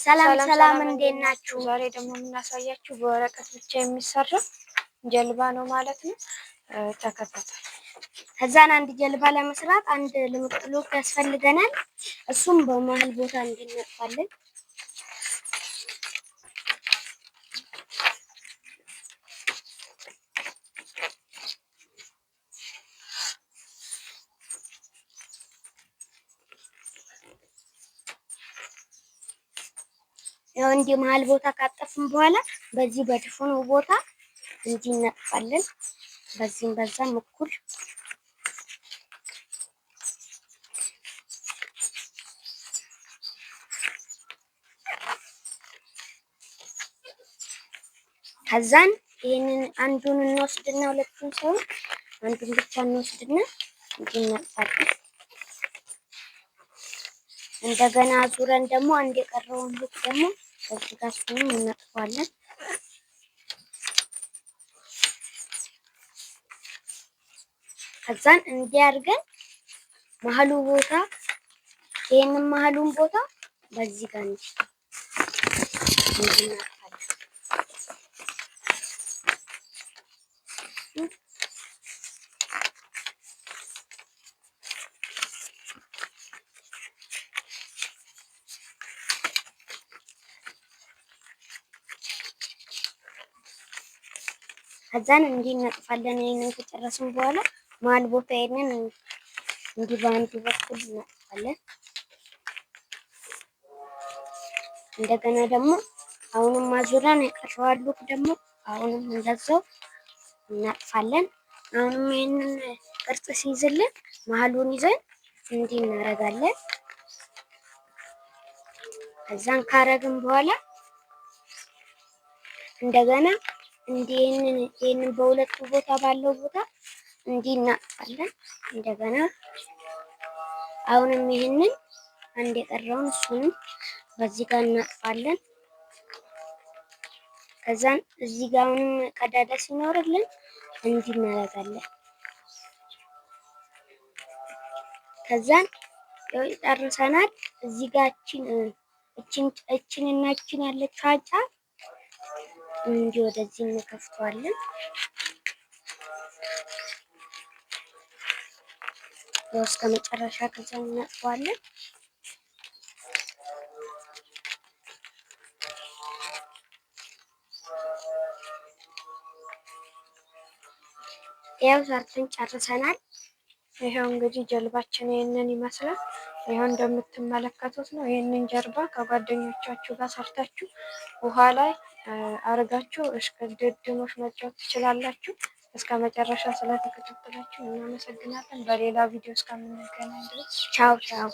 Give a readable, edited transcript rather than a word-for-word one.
ሰላም ሰላም ሰላም፣ ሰላም፣ እንዴት እንዴት ናችሁ? ናችሁ? ዛሬ ደግሞ የምናሳያችሁ በወረቀት ብቻ የሚሰራ ጀልባ ነው ማለት ነው። ተከታታይ ከዛን አንድ ጀልባ ለመስራት አንድ ልሙጥ ያስፈልገናል። እሱም በመሃል ቦታ እንድንነጥፋለን። ያው እንዲህ መሃል ቦታ ካጠፍን በኋላ በዚህ በድፍኑ ቦታ እንዲህ እንነጥፋለን። በዚህም በዛም እኩል ከዛን ይሄንን አንዱን እንወስድና ሁለቱን ሰው አንዱን ብቻ እንወስድና እንዲህ እንነጥፋለን። እንደገና ዙረን ደግሞ አንድ የቀረውን ልክ ደግሞ በዚህ ጋር እሱንም እንነጥፋለን። ከዛን እንዲህ አድርገን መሀሉ ቦታ ይሄንን መሀሉን ቦታ በዚህ ጋር እንዲህ ከዛን እንዲህ እንነጥፋለን። ይሄንን ከጨረስን በኋላ መሀል ቦታ ይሄንን እንዲህ በአንድ በኩል እንነጥፋለን። እንደገና ደግሞ አሁንም አዙረን የቀረዋል ሉክ ደግሞ አሁንም እንደዛው እናጥፋለን። አሁንም ይሄንን ቅርጽ ሲይዝልን መሀሉን ይዘን እንዲህ እናደርጋለን። ከዛን ካረግን በኋላ እንደገና እንዲህ ይሄንን በሁለቱ ቦታ ባለው ቦታ እንዲህ እናጥፋለን። እንደገና አሁንም ይሄንን አንድ የቀረውን እሱንም በዚህ ጋር እናጥፋለን። ከዛን እዚህ ጋር አሁንም ቀዳዳ ሲኖርልን እንዲህ እናደርጋለን። ከዛን ጨርሰናል። እዚህ ጋር እቺን ያለችው ጫፍ እንዲህ ወደዚህ እንከፍተዋለን። እስከ መጨረሻ ከዛ እናጥፋለን። ያው ሰርተን ጨርሰናል። ይሄው እንግዲህ ጀልባችን ይሄንን ይመስላል። ይሄው እንደምትመለከቱት ነው። ይሄንን ጀልባ ከጓደኞቻችሁ ጋር ሰርታችሁ ውሃ ላይ አርጋችሁ እስከ ድድሞች መጫወት ትችላላችሁ። እስከ መጨረሻ ስለተከታተላችሁ እናመሰግናለን። በሌላ ቪዲዮ እስከምንገናኝ ድረስ ቻው ቻው።